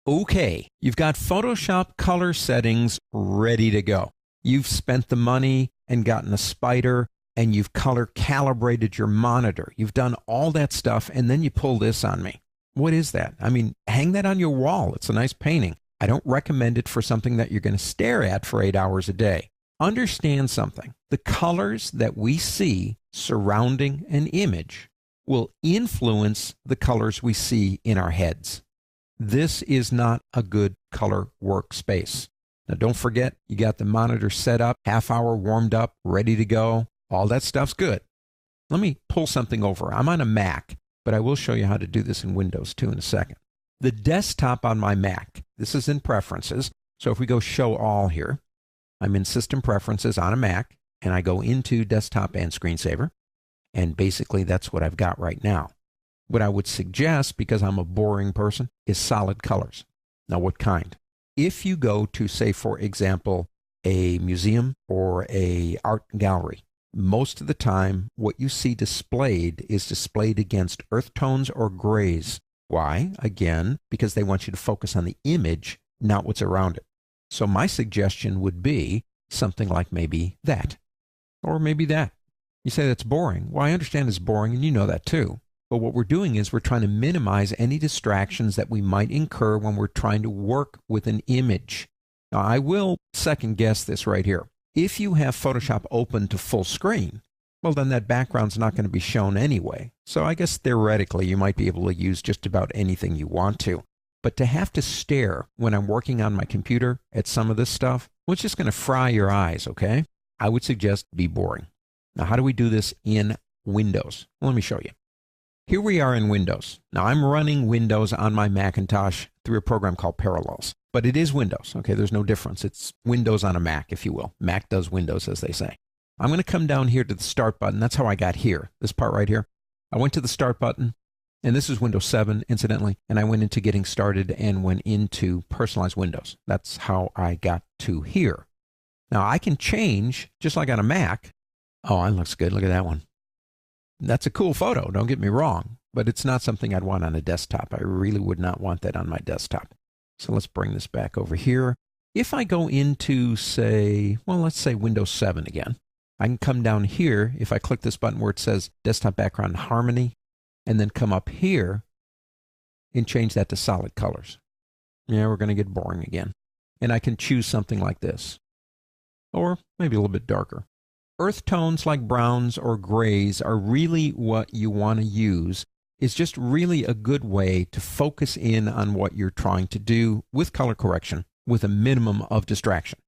Okay, you've got Photoshop color settings ready to go. You've spent the money and gotten a spider, and you've color calibrated your monitor. You've done all that stuff, and then you pull this on me. What is that? I mean, hang that on your wall. It's a nice painting. I don't recommend it for something that you're going to stare at for 8 hours a day. Understand something. The colors that we see surrounding an image will influence the colors we see in our heads. This is not a good color workspace. Now, don't forget, you got the monitor set up, half hour warmed up, ready to go. All that stuff's good. Let me pull something over. I'm on a Mac, but I will show you how to do this in Windows too in a second. The desktop on my Mac, this is in Preferences. So if we go Show All here, I'm in System Preferences on a Mac, and I go into Desktop and Screensaver. And basically, that's what I've got right now. What I would suggest, because I'm a boring person, is solid colors. Now, what kind? If you go to, say, for example, a museum or a art gallery, most of the time, what you see displayed is displayed against earth tones or grays. Why? Again, because they want you to focus on the image, not what's around it. So my suggestion would be something like maybe that, or maybe that. You say that's boring. Well, I understand it's boring, and you know that too. But what we're doing is we're trying to minimize any distractions that we might incur when we're trying to work with an image. Now, I will second guess this right here. If you have Photoshop open to full screen, well, then that background's not going to be shown anyway. So I guess theoretically, you might be able to use just about anything you want to. But to have to stare when I'm working on my computer at some of this stuff, well, it's just going to fry your eyes, okay? I would suggest be boring. Now, how do we do this in Windows? Well, let me show you. Here we are in Windows. Now, I'm running Windows on my Macintosh through a program called Parallels. But it is Windows, okay? There's no difference. It's Windows on a Mac, if you will. Mac does Windows, as they say. I'm going to come down here to the Start button. That's how I got here, this part right here. I went to the Start button, and this is Windows 7, incidentally, and I went into Getting Started and went into Personalize Windows. That's how I got to here. Now, I can change, just like on a Mac. Oh, that looks good. Look at that one. That's a cool photo, don't get me wrong, but it's not something I'd want on a desktop. I really would not want that on my desktop. So let's bring this back over here. If I go into, say, well, let's say Windows 7 again, I can come down here. If I click this button where it says Desktop Background Harmony, and then come up here and change that to solid colors. Yeah, we're going to get boring again. And I can choose something like this, or maybe a little bit darker. Earth tones like browns or grays are really what you want to use. It's just really a good way to focus in on what you're trying to do with color correction with a minimum of distraction.